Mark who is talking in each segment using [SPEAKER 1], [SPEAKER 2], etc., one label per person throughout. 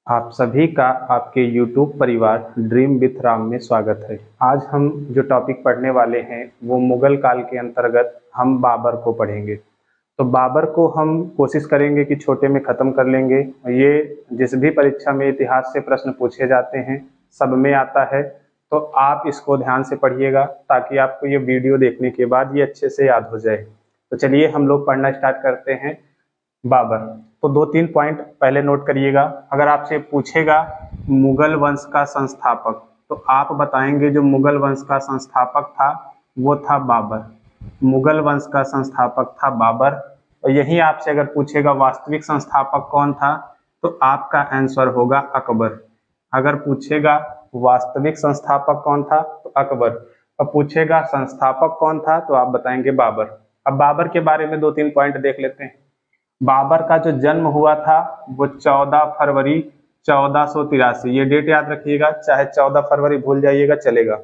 [SPEAKER 1] आप सभी का आपके YouTube परिवार ड्रीम विथ राम में स्वागत है। आज हम जो टॉपिक पढ़ने वाले हैं वो मुगल काल के अंतर्गत हम बाबर को पढ़ेंगे। तो बाबर को हम कोशिश करेंगे कि छोटे में ख़त्म कर लेंगे। ये जिस भी परीक्षा में इतिहास से प्रश्न पूछे जाते हैं सब में आता है, तो आप इसको ध्यान से पढ़िएगा ताकि आपको ये वीडियो देखने के बाद ये अच्छे से याद हो जाए। तो चलिए हम लोग पढ़ना स्टार्ट करते हैं। बाबर, तो 2-3 पॉइंट पहले नोट करिएगा। अगर आपसे पूछेगा मुगल वंश का संस्थापक, तो आप बताएंगे जो मुगल वंश का संस्थापक था वो था बाबर। मुगल वंश का संस्थापक था बाबर। और यही आपसे अगर पूछेगा वास्तविक संस्थापक कौन था, तो आपका आंसर होगा अकबर। अगर पूछेगा वास्तविक संस्थापक कौन था तो अकबर, और पूछेगा संस्थापक कौन था तो आप बताएंगे बाबर। अब बाबर के बारे में 2-3 पॉइंट देख लेते हैं। बाबर का जो जन्म हुआ था वो 14 फरवरी 1483, ये डेट याद रखिएगा, चाहे 14 फरवरी भूल जाइएगा चलेगा।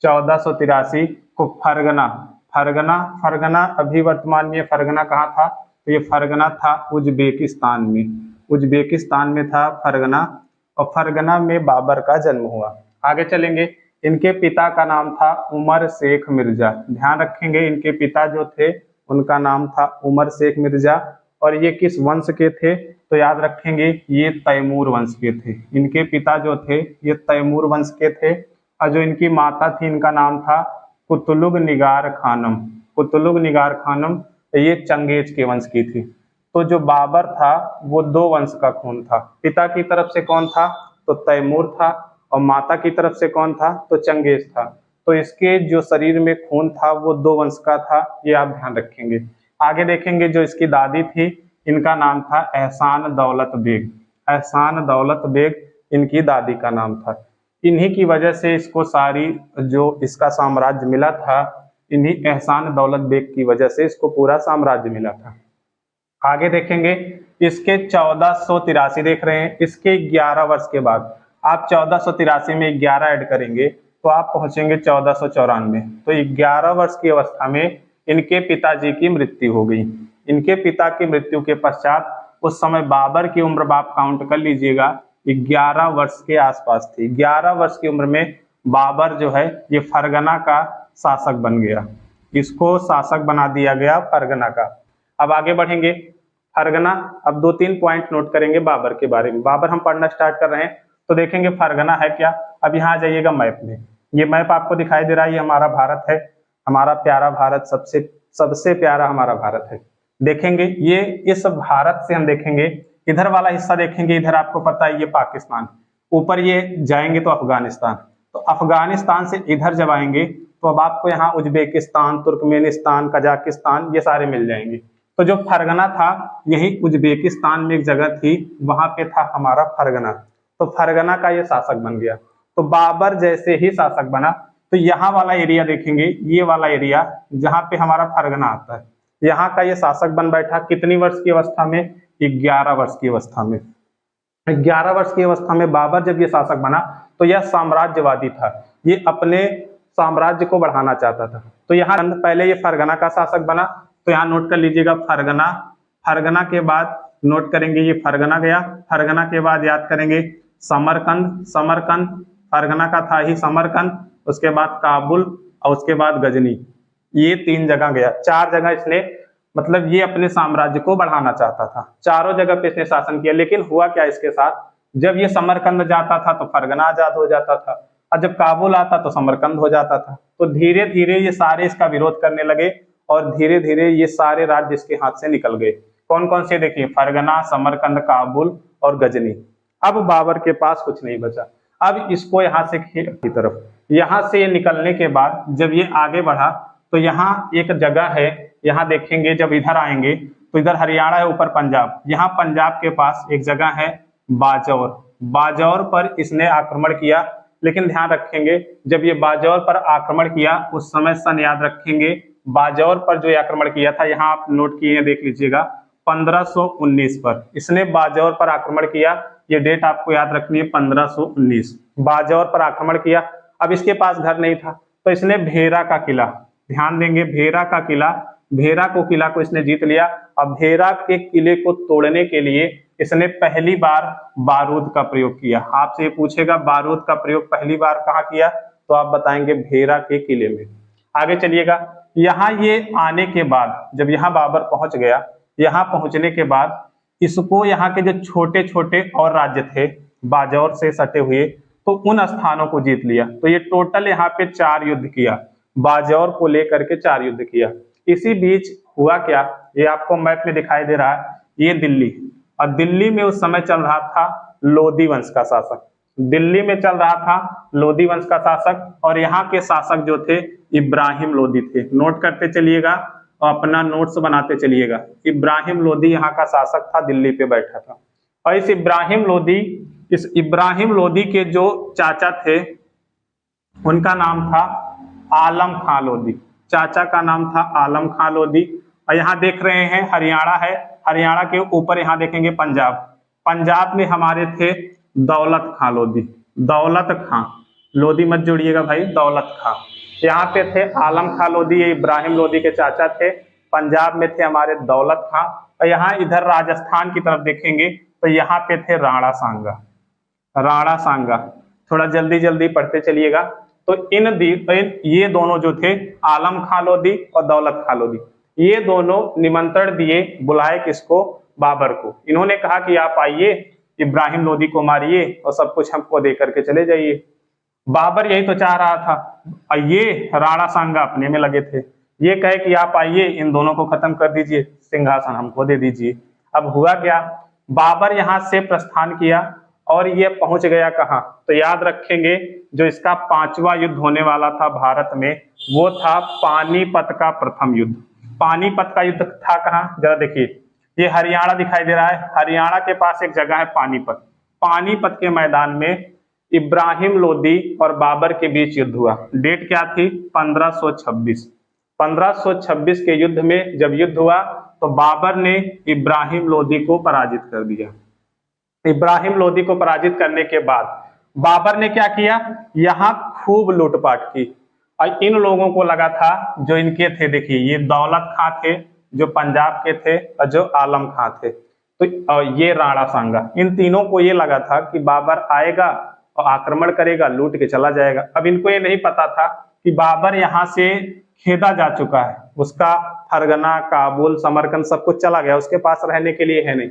[SPEAKER 1] 1483 को फरगना फरगना फरगना अभी वर्तमान में फरगना कहाँ था, तो ये फरगना था उज्बेकिस्तान में। उज्बेकिस्तान में था फरगना, और फरगना में बाबर का जन्म हुआ। आगे चलेंगे। इनके पिता का नाम था उमर शेख मिर्जा। ध्यान रखेंगे, इनके पिता जो थे उनका नाम था उमर शेख मिर्जा। और ये किस वंश के थे, तो याद रखेंगे ये तैमूर वंश के थे। इनके पिता जो थे ये तैमूर वंश के थे। और जो इनकी माता थी इनका नाम था कुतुलुग निगार खानम। कुतुलुग निगार खानम ये चंगेज के वंश की थी। तो जो बाबर था वो 2 वंश का खून था। पिता की तरफ से कौन था, तो तैमूर था, और माता की तरफ से कौन था, तो चंगेज था। तो इसके जो शरीर में खून था वो 2 वंश का था, ये आप ध्यान रखेंगे। आगे देखेंगे जो इसकी दादी थी इनका नाम था एहसान दौलत बेग। एहसान दौलत बेग इनकी दादी का नाम था। इन्हीं की वजह से इसको सारी जो इसका साम्राज्य मिला था, इन्हीं एहसान दौलत बेग की वजह से इसको पूरा साम्राज्य मिला था। आगे देखेंगे इसके 1483 देख रहे हैं, इसके 11 वर्ष के बाद आप 1483 में 11 ऐड करेंगे तो आप पहुंचेंगे 1494। तो 11 वर्ष की अवस्था में इनके पिताजी की मृत्यु हो गई। इनके पिता की मृत्यु के पश्चात उस समय बाबर की उम्र आप काउंट कर लीजिएगा 11 वर्ष के आसपास थी। 11 वर्ष की उम्र में बाबर जो है ये फरगना का शासक बन गया। इसको शासक बना दिया गया फरगना का। अब आगे बढ़ेंगे। फरगना, अब 2-3 पॉइंट नोट करेंगे बाबर के बारे में। बाबर हम पढ़ना स्टार्ट कर रहे हैं तो देखेंगे फरगना है क्या। अब यहाँ आ जाइएगा मैप में। ये मैप आपको दिखाई दे रहा है, ये हमारा भारत है, हमारा प्यारा भारत, सबसे प्यारा हमारा भारत है। देखेंगे ये इस भारत से हम देखेंगे इधर वाला हिस्सा देखेंगे, इधर आपको पता है ये पाकिस्तान, ऊपर ये जाएंगे तो अफगानिस्तान। तो अफगानिस्तान से इधर जब आएंगे तो अब आपको यहाँ उज्बेकिस्तान, तुर्कमेनिस्तान, कजाकिस्तान ये सारे मिल जाएंगे। तो जो फरगना था यही उज्बेकिस्तान में एक जगह थी, वहां पे था हमारा फरगना। तो फरगना का ये शासक बन गया। तो बाबर जैसे ही शासक बना तो यहाँ वाला एरिया देखेंगे, ये वाला एरिया जहाँ पे हमारा फरगना आता है, यहाँ का ये शासक बन बैठा। कितनी वर्ष की अवस्था में, 11 वर्ष की अवस्था में। 11 वर्ष की अवस्था में बाबर जब ये शासक बना तो यह साम्राज्यवादी था, ये अपने साम्राज्य को बढ़ाना चाहता था। तो यहाँ पहले ये फरगना का शासक बना, तो यहाँ नोट कर लीजिएगा फरगना। फरगना के बाद नोट करेंगे ये फरगना गया। फरगना के बाद याद करेंगे समरकंद। समरकंद फरगना का था ही समरकंद, उसके बाद काबुल और उसके बाद गजनी। ये 3 जगह गया, 4 जगह इसने, मतलब ये अपने साम्राज्य को बढ़ाना चाहता था। चारों जगह पे इसने शासन किया। लेकिन हुआ क्या इसके साथ, जब ये समरकंद जाता था तो फरगना आजाद हो जाता था, और जब काबुल आता तो समरकंद हो जाता था। तो धीरे धीरे ये सारे इसका विरोध करने लगे और धीरे धीरे ये सारे राज्य इसके हाथ से निकल गए। कौन कौन से देखिए, फरगना, समरकंद, काबुल और गजनी। अब बाबर के पास कुछ नहीं बचा। अब इसको यहाँ से खेत की तरफ, यहाँ से निकलने के बाद जब ये आगे बढ़ा तो यहाँ एक जगह है, यहाँ देखेंगे जब इधर आएंगे तो इधर हरियाणा है, ऊपर पंजाब। यहाँ पंजाब के पास एक जगह है बाजौर। बाजौर पर इसने आक्रमण किया। लेकिन ध्यान रखेंगे जब ये बाजौर पर आक्रमण किया उस समय सन याद रखेंगे। बाजौर पर जो आक्रमण किया था, यहाँ आप नोट किए देख लीजिएगा, 1519 पर इसने बाजौर पर आक्रमण किया। ये डेट आपको याद रखनी है, 1519 बाजौर पर आक्रमण किया। अब इसके पास घर नहीं था तो इसने भेरा का किला, ध्यान देंगे भेरा का किला, भेरा को किला को इसने जीत लिया। अब भेरा के किले को तोड़ने के लिए इसने पहली बार बारूद का प्रयोग किया? आपसे ये पूछेगा बारूद का प्रयोग पहली बार कहाँ किया, तो आप बताएंगे भेरा के किले में। आगे चलिएगा, यहाँ ये आने के बाद जब यहाँ बाबर पहुंच गया, यहाँ पहुंचने के बाद इसको यहाँ के जो छोटे छोटे और राज्य थे बाजौर से सटे हुए, तो उन स्थानों को जीत लिया। तो ये टोटल यहाँ पे 4 युद्ध किया, बाजौर को लेकर के 4 युद्ध किया। इसी बीच हुआ क्या, ये आपको मैप में दिखाई दे रहा है, ये दिल्ली, और दिल्ली में उस समय चल रहा था लोधी वंश का शासक। दिल्ली में चल रहा था लोधी वंश का शासक, और यहाँ के शासक जो थे इब्राहिम लोधी थे। नोट करते चलिएगा और अपना नोट्स बनाते चलिएगा। इब्राहिम लोधी यहाँ का शासक था, दिल्ली पे बैठा था। और इस इब्राहिम लोधी के जो चाचा थे उनका नाम था आलम खां लोधी। चाचा का नाम था आलम खां लोधी। और यहाँ देख रहे हैं हरियाणा है, हरियाणा के ऊपर यहाँ देखेंगे पंजाब, पंजाब में हमारे थे दौलत खां लोधी। दौलत खां लोधी मत जोड़िएगा भाई, दौलत खां। यहाँ पे थे आलम खां लोधी, ये इब्राहिम लोधी के चाचा थे। पंजाब में थे हमारे दौलत खां। और यहाँ इधर राजस्थान की तरफ देखेंगे तो यहाँ पे थे राणा सांगा। राणा सांगा, थोड़ा जल्दी जल्दी पढ़ते चलिएगा। तो ये दोनों जो थे आलम खां लोधी और दौलत खां लोधी, ये दोनों निमंत्रण दिए, बुलाए किसको, बाबर को। इन्होंने कहा कि आप आइए, इब्राहिम लोधी को मारिए और सब कुछ हमको दे करके चले जाइए। बाबर यही तो चाह रहा था। और ये राणा सांगा अपने में लगे थे, ये कहे कि आप आइए, इन दोनों को खत्म कर दीजिए, सिंहासन हमको दे दीजिए। अब हुआ क्या, बाबर यहाँ से प्रस्थान किया और ये पहुंच गया कहाँ, तो याद रखेंगे जो इसका 5वां युद्ध होने वाला था भारत में, वो था पानीपत का प्रथम युद्ध। पानीपत का युद्ध था कहाँ, जरा देखिए, ये हरियाणा दिखाई दे रहा है, हरियाणा के पास एक जगह है पानीपत। पानीपत के मैदान में इब्राहिम लोधी और बाबर के बीच युद्ध हुआ। डेट क्या थी, 1526। 1526 के युद्ध में जब युद्ध हुआ तो बाबर ने इब्राहिम लोधी को पराजित कर दिया। इब्राहिम लोधी को पराजित करने के बाद बाबर ने क्या किया, यहाँ खूब लूटपाट की। और इन लोगों को लगा था, जो इनके थे, देखिए ये दौलत खां थे जो पंजाब के थे, और जो आलम खां थे, तो ये राणा सांगा, इन तीनों को ये लगा था कि बाबर आएगा और आक्रमण करेगा, लूट के चला जाएगा। अब इनको ये नहीं पता था कि बाबर यहाँ से खेदा जा चुका है, उसका फरगना, काबुल, समरकंद सब कुछ चला गया, उसके पास रहने के लिए है नहीं।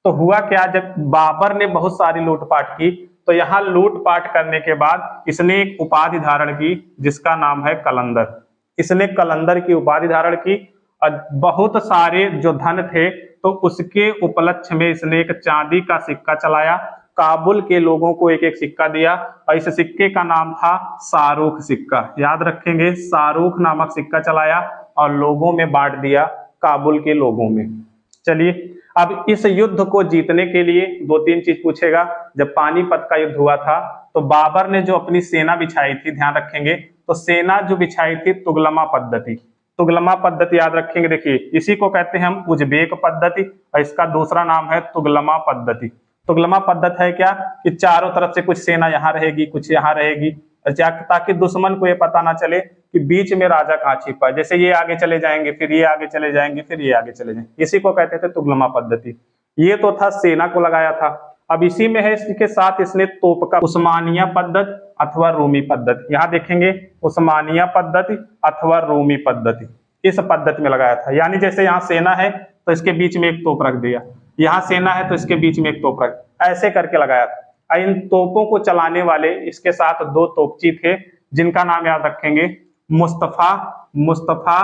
[SPEAKER 1] तो हुआ क्या, जब बाबर ने बहुत सारी लूटपाट की, तो यहाँ लूटपाट करने के बाद इसने एक उपाधि धारण की जिसका नाम है कलंदर। इसने कलंदर की उपाधि धारण की, और बहुत सारे जो धन थे तो उसके उपलक्ष्य में इसने एक चांदी का सिक्का चलाया, काबुल के लोगों को एक एक सिक्का दिया, और इस सिक्के का नाम था शाहरुख सिक्का। याद रखेंगे, शाहरुख नामक सिक्का चलाया और लोगों में बांट दिया, काबुल के लोगों में। चलिए, अब इस युद्ध को जीतने के लिए 2-3 चीज पूछेगा। जब पानीपत का युद्ध हुआ था तो बाबर ने जो अपनी सेना बिछाई थी, ध्यान रखेंगे, तो सेना जो बिछाई थी तुगलमा पद्धति। तुगलमा पद्धति याद रखेंगे, देखिए इसी को कहते हैं हम उज्बेक पद्धति, और इसका दूसरा नाम है तुगलमा पद्धति। तुगलमा पद्धति है क्या, कि चारों तरफ से कुछ सेना यहाँ रहेगी, कुछ यहाँ रहेगी, ताकि दुश्मन को ये पता ना चले कि बीच में राजा कहाँ छिपा है। जैसे ये आगे चले जाएंगे, फिर ये आगे चले जाएंगे, फिर ये आगे चले जाएंगे, इसी को कहते थे तुगलमा पद्धति। ये तो था सेना को लगाया था। अब इसी में है, इसके साथ इसने तोप का उस्मानिया पद्धति अथवा रूमी पद्धति, यहाँ देखेंगे उस्मानिया पद्धति अथवा रूमी पद्धति, इस पद्धति में लगाया था। यानी जैसे यहाँ सेना है तो इसके बीच में एक तोप रख दिया, यहाँ सेना है तो इसके बीच में एक तोप रख, ऐसे करके लगाया था। इन तोपों को चलाने वाले इसके साथ 2 तोपची थे, जिनका नाम याद रखेंगे मुस्तफा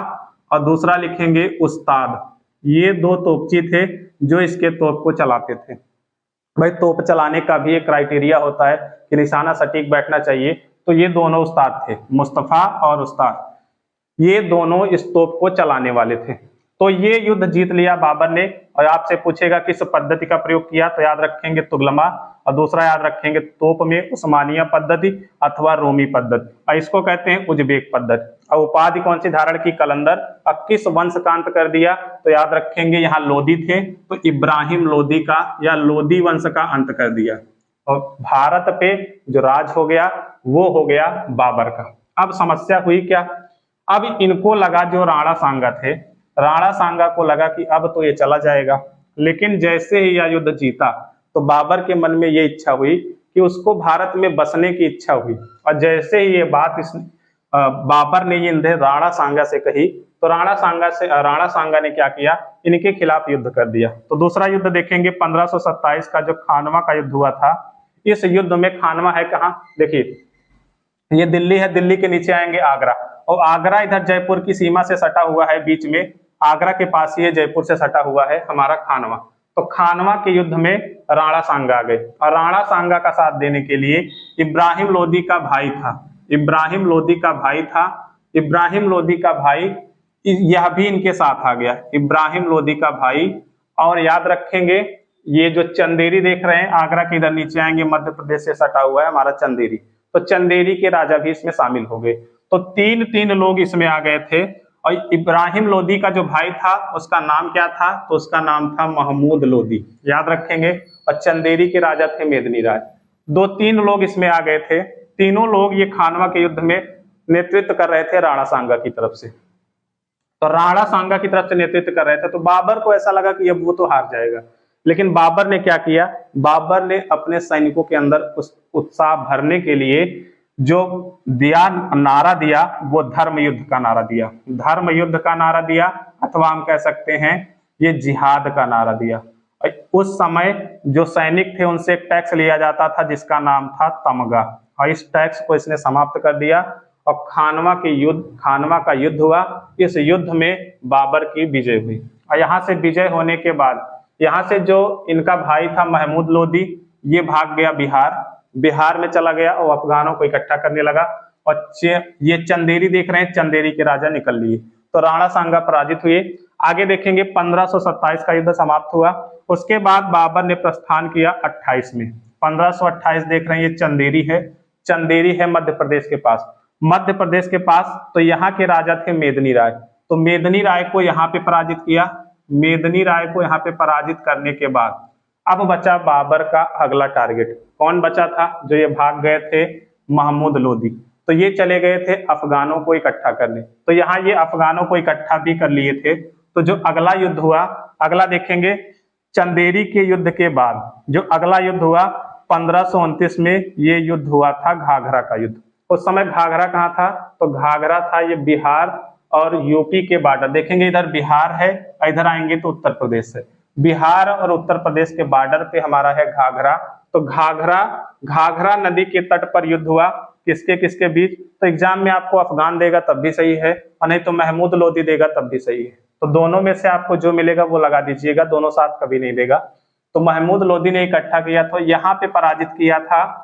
[SPEAKER 1] और दूसरा लिखेंगे उस्ताद। ये 2 तोपची थे जो इसके तोप को चलाते थे। भाई तोप चलाने का भी एक क्राइटेरिया होता है कि निशाना सटीक बैठना चाहिए, तो ये दोनों उस्ताद थे, मुस्तफा और उस्ताद, ये दोनों इस तोप को चलाने वाले थे। तो ये युद्ध जीत लिया बाबर ने। और आपसे पूछेगा किस पद्धति का प्रयोग किया, तो याद रखेंगे तुगलमा, और दूसरा याद रखेंगे तोप में उस्मानिया पद्धति अथवा रोमी पद्धति, और इसको कहते हैं उज्बेक पद्धति। और उपाधि कौन सी धारण की, कलंदर। और किस वंश का अंत कर दिया, तो याद रखेंगे यहाँ लोधी थे तो इब्राहिम लोधी का या लोधी वंश का अंत कर दिया, और भारत पे जो राज हो गया वो हो गया बाबर का। अब समस्या हुई क्या, अब इनको लगा, जो राणा सांगा थे, राणा सांगा को लगा कि अब तो ये चला जाएगा, लेकिन जैसे ही यह युद्ध जीता तो बाबर के मन में ये इच्छा हुई कि उसको भारत में बसने की इच्छा हुई। और जैसे ही ये बात बाबर ने ये राणा सांगा से कही तो राणा सांगा ने क्या किया, इनके खिलाफ युद्ध कर दिया। तो दूसरा युद्ध देखेंगे 1527 का जो खानवा का युद्ध हुआ था। इस युद्ध में खानवा है कहाँ, देखिए ये दिल्ली है, दिल्ली के नीचे आएंगे आगरा, और आगरा इधर जयपुर की सीमा से सटा हुआ है, बीच में आगरा के पास ही है, जयपुर से सटा हुआ है हमारा खानवा। तो खानवा के युद्ध में राणा सांगा आ गए, और राणा सांगा का साथ देने के लिए इब्राहिम लोदी का भाई था, इब्राहिम लोदी का भाई था, इब्राहिम लोदी का भाई यह भी इनके साथ आ गया, इब्राहिम लोदी का भाई। और याद रखेंगे ये जो चंदेरी देख रहे हैं, आगरा के इधर नीचे आएंगे, मध्य प्रदेश से सटा हुआ है हमारा चंदेरी, तो चंदेरी के राजा भी इसमें शामिल हो गए। तो तीन लोग इसमें आ गए थे। और इब्राहिम लोदी का जो भाई था उसका नाम क्या था, तो उसका नाम था महमूद लोदी, याद रखेंगे। और चंदेरी के राजा थे मेदिनी राय। 2-3 लोग इसमें आ गए थे। तीनों लोग ये खानवा के युद्ध में नेतृत्व कर रहे थे राणा सांगा की तरफ से। तो राणा सांगा की तरफ से नेतृत्व कर रहे थे, तो बाबर को ऐसा लगा कि अब वो तो हार जाएगा। लेकिन बाबर ने क्या किया, बाबर ने अपने सैनिकों के अंदर उस उत्साह भरने के लिए जो नारा दिया वो धर्म युद्ध का नारा दिया, धर्म युद्ध का नारा दिया, अथवा हम कह सकते हैं ये जिहाद का नारा दिया। उस समय जो सैनिक थे उनसे एक टैक्स लिया जाता था जिसका नाम था तमगा, और इस टैक्स को इसने समाप्त कर दिया और खानवा का युद्ध हुआ। इस युद्ध में बाबर की विजय हुई, और यहाँ से विजय होने के बाद यहाँ से जो इनका भाई था महमूद लोदी, ये भाग गया बिहार में चला गया और अफगानों को इकट्ठा करने लगा। और ये चंदेरी देख रहे हैं, चंदेरी के राजा निकल लिए, तो राणा सांगा पराजित हुए। आगे देखेंगे 1527 का युद्ध समाप्त हुआ। उसके बाद बाबर ने प्रस्थान किया 28 में, 1528 देख रहे हैं, ये चंदेरी है मध्य प्रदेश के पास, मध्य प्रदेश के पास। तो यहाँ के राजा थे मेदिनी राय, तो मेदिनी राय को यहाँ पे पराजित किया। मेदिनी राय को यहाँ पे पराजित करने के बाद अब बचा बाबर का अगला टारगेट। कौन बचा था, जो ये भाग गए थे महमूद लोदी, तो ये चले गए थे अफगानों को इकट्ठा करने। तो यहाँ ये अफगानों को इकट्ठा भी कर लिए थे। तो जो अगला युद्ध हुआ, अगला देखेंगे चंदेरी के युद्ध के बाद जो अगला युद्ध हुआ 1529 में, ये युद्ध हुआ था घाघरा का युद्ध। उस समय घाघरा कहाँ था, तो घाघरा था ये बिहार और यूपी के बॉर्डर, देखेंगे इधर बिहार है, इधर आएंगे तो उत्तर प्रदेश है, बिहार और उत्तर प्रदेश के बॉर्डर पे हमारा है घाघरा। तो घाघरा नदी के तट पर युद्ध हुआ, किसके किसके बीच, तो एग्जाम में आपको अफगान देगा तब भी सही है, और नहीं तो महमूद लोदी देगा तब भी सही है। तो दोनों में से आपको जो मिलेगा वो लगा दीजिएगा, दोनों साथ कभी नहीं देगा। तो महमूद लोदी ने इकट्ठा किया, तो यहाँ पे पराजित किया था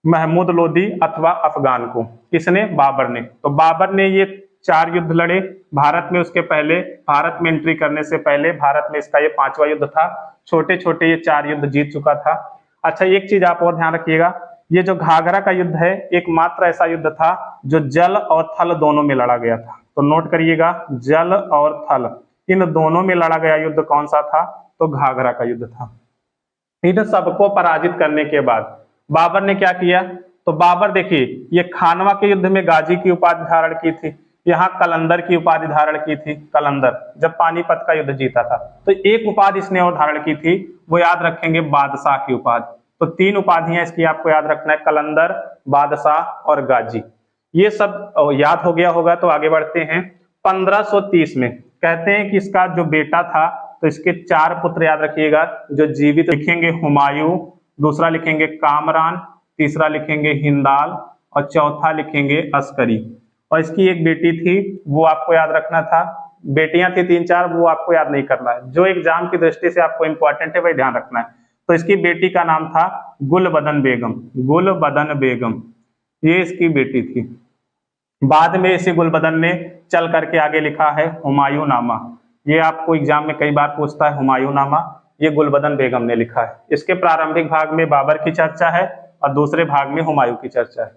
[SPEAKER 1] महमूद लोदी अथवा अफगान को, किसने, बाबर ने। तो बाबर ने ये 4 युद्ध लड़े भारत में। उसके पहले भारत में एंट्री करने से पहले भारत में इसका ये 5वां युद्ध था। छोटे छोटे ये 4 युद्ध जीत चुका था। अच्छा, एक चीज आप और ध्यान रखिएगा, ये जो घाघरा का युद्ध है एकमात्र ऐसा युद्ध था जो जल और थल दोनों में लड़ा गया था। तो नोट करिएगा, जल और थल इन दोनों में लड़ा गया युद्ध कौन सा था, तो घाघरा का युद्ध था। इन सबको पराजित करने के बाद बाबर ने क्या किया, तो बाबर देखिए ये खानवा के युद्ध में गाजी की उपाधि धारण की थी, यहाँ कलंदर की उपाधि धारण की थी, कलंदर जब पानीपत का युद्ध जीता था। तो एक उपाधि इसने और धारण की थी, वो याद रखेंगे बादशाह की उपाधि। तो 3 उपाधियां इसकी आपको याद रखना है, कलंदर, बादशाह और गाजी। ये सब याद हो गया होगा। तो आगे बढ़ते हैं 1530 में, कहते हैं कि इसका जो बेटा था, तो इसके 4 पुत्र याद रखिएगा जो जीवित, लिखेंगे हुमायूं, दूसरा लिखेंगे कामरान, तीसरा लिखेंगे हिंदाल और चौथा लिखेंगे अस्करी। और इसकी एक बेटी थी, वो आपको याद रखना था। बेटियां थी 3-4, वो आपको याद नहीं करना है, जो एग्जाम की दृष्टि से आपको इंपॉर्टेंट है वही ध्यान रखना है। तो इसकी बेटी का नाम था गुलबदन बेगम, गुलबदन बेगम, ये इसकी बेटी थी। बाद में इसी गुलबदन ने चल करके आगे लिखा है हुमायूं नामा, ये आपको एग्जाम में कई बार पूछता है हुमायूं नामा, ये गुलबदन बेगम ने लिखा है। इसके प्रारंभिक भाग में बाबर की चर्चा है और दूसरे भाग में हुमायूं की चर्चा है।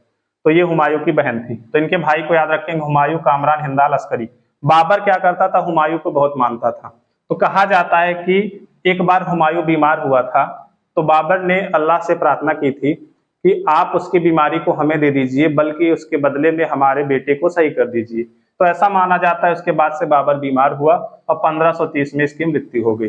[SPEAKER 1] तो ये हुमायूं की बहन थी। तो इनके भाई को याद रखेंगे, हुमायूं, कामरान, हिंदाल, अस्करी। बाबर क्या करता था, हुमायूं को बहुत मानता था। तो कहा जाता है कि एक बार हुमायूं बीमार हुआ था, तो बाबर ने अल्लाह से प्रार्थना की थी कि आप उसकी बीमारी को हमें दे दीजिए, बल्कि उसके बदले में हमारे बेटे को सही कर दीजिए। तो ऐसा माना जाता है। उसके बाद से बाबर बीमार हुआ और 1530 में इसकी मृत्यु हो गई।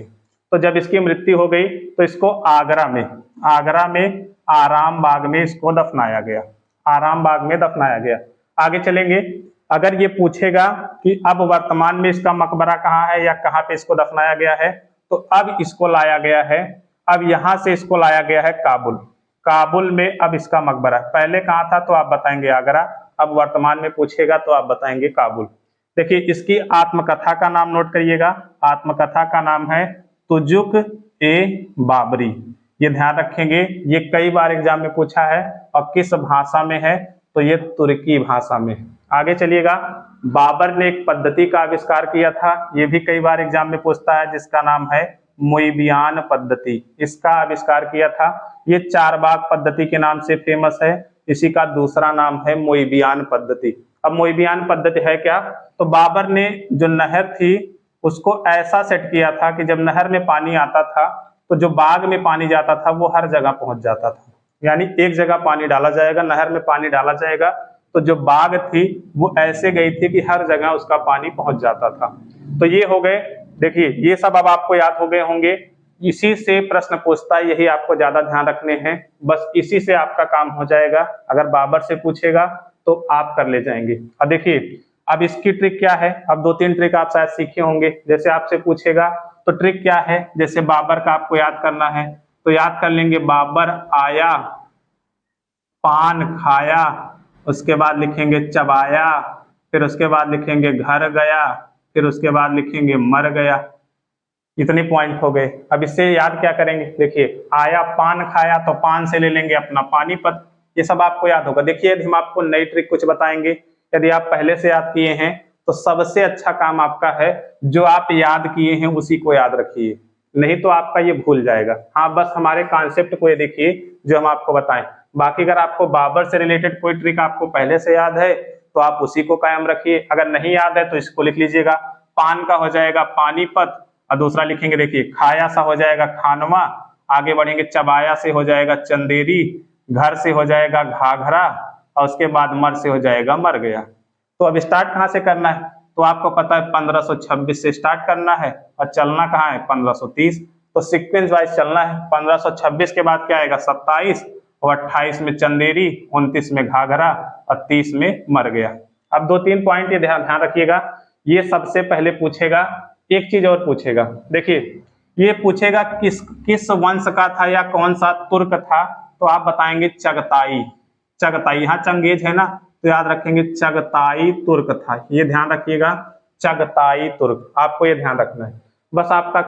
[SPEAKER 1] तो जब इसकी मृत्यु हो गई तो इसको आगरा में आराम बाग में इसको दफनाया गया, आराम बाग में दफनाया गया। आगे चलेंगे, अगर ये पूछेगा कि अब वर्तमान में इसका मकबरा कहाँ है या कहाँ पे इसको दफनाया गया है, तो अब इसको लाया गया है, अब यहाँ से इसको लाया गया है काबुल, काबुल में अब इसका मकबरा। पहले कहाँ था तो आप बताएंगे आगरा, अब वर्तमान में पूछेगा तो आप बताएंगे काबुल। देखिए इसकी आत्मकथा का नाम नोट करिएगा, आत्मकथा का नाम है तुजुक ए बाबरी। ये ध्यान रखेंगे, ये कई बार एग्जाम में पूछा है और किस भाषा में है, तो ये तुर्की भाषा में। आगे चलिएगा, बाबर ने एक पद्धति का आविष्कार किया था, ये भी कई बार एग्जाम में पूछता है, जिसका नाम है मोइबियान पद्धति। इसका आविष्कार किया था, ये चारबाग पद्धति के नाम से फेमस है, इसी का दूसरा नाम है मोइबियान पद्धति। अब मोइबियान पद्धति है क्या, तो बाबर ने जो नहर थी उसको ऐसा सेट किया था कि जब नहर में पानी आता था तो जो बाग में पानी जाता था वो हर जगह पहुंच जाता था। यानी एक जगह पानी डाला जाएगा, नहर में पानी डाला जाएगा, तो जो बाग थी वो ऐसे गई थी कि हर जगह उसका पानी पहुंच जाता था। तो ये हो गए, देखिए ये सब अब आपको याद हो गए होंगे। इसी से प्रश्न पूछता है, यही आपको ज्यादा ध्यान रखने हैं, बस इसी से आपका काम हो जाएगा। अगर बाबर से पूछेगा तो आप कर ले जाएंगे। अब देखिए अब इसकी ट्रिक क्या है, अब 2-3 ट्रिक आप शायद सीखे होंगे। जैसे आपसे पूछेगा तो ट्रिक क्या है, जैसे बाबर का आपको याद करना है तो याद कर लेंगे, बाबर आया, पान खाया, उसके बाद लिखेंगे चबाया, फिर उसके बाद लिखेंगे घर गया, फिर उसके बाद लिखेंगे मर गया। इतने पॉइंट हो गए। अब इससे याद क्या करेंगे, देखिए आया पान खाया तो पान से ले लेंगे अपना पानीपत, ये सब आपको याद होगा। देखिए यदि हम आपको नई ट्रिक कुछ बताएंगे, यदि आप पहले से याद किए हैं तो सबसे अच्छा काम आपका है जो आप याद किए हैं उसी को याद रखिए, नहीं तो आपका ये भूल जाएगा। हाँ बस हमारे कॉन्सेप्ट को ये देखिए जो हम आपको बताएं। बाकी अगर आपको बाबर से रिलेटेड कोई ट्रिक आपको पहले से याद है तो आप उसी को कायम रखिए, अगर नहीं याद है तो इसको लिख लीजिएगा। पान का हो जाएगा पानीपत, और दूसरा लिखेंगे देखिए खाया सा हो जाएगा खानवा, आगे बढ़ेंगे चबाया से हो जाएगा चंदेरी, घर से हो जाएगा घाघरा, और उसके बाद मर से हो जाएगा मर गया। तो अब स्टार्ट कहाँ से करना है, तो आपको पता है 1526 से स्टार्ट करना है और चलना कहाँ है 1530, तो सीक्वेंस वाइज चलना है। 1526 के बाद क्या आएगा 27, और 28 में चंदेरी, 29 में घाघरा और 30 में मर गया। अब 2-3 पॉइंट ये ध्यान रखिएगा, ये सबसे पहले पूछेगा। एक चीज और पूछेगा, देखिए ये पूछेगा किस वंश का था या कौन सा तुर्क था, तो आप बताएंगे चगताई। चगताई, यहाँ चंगेज है ना, तो याद रखेंगे चगताई तुर्क था, ये ध्यान रखिएगा, चगताई तुर्क, आपको ये ध्यान रखना है। बस आपका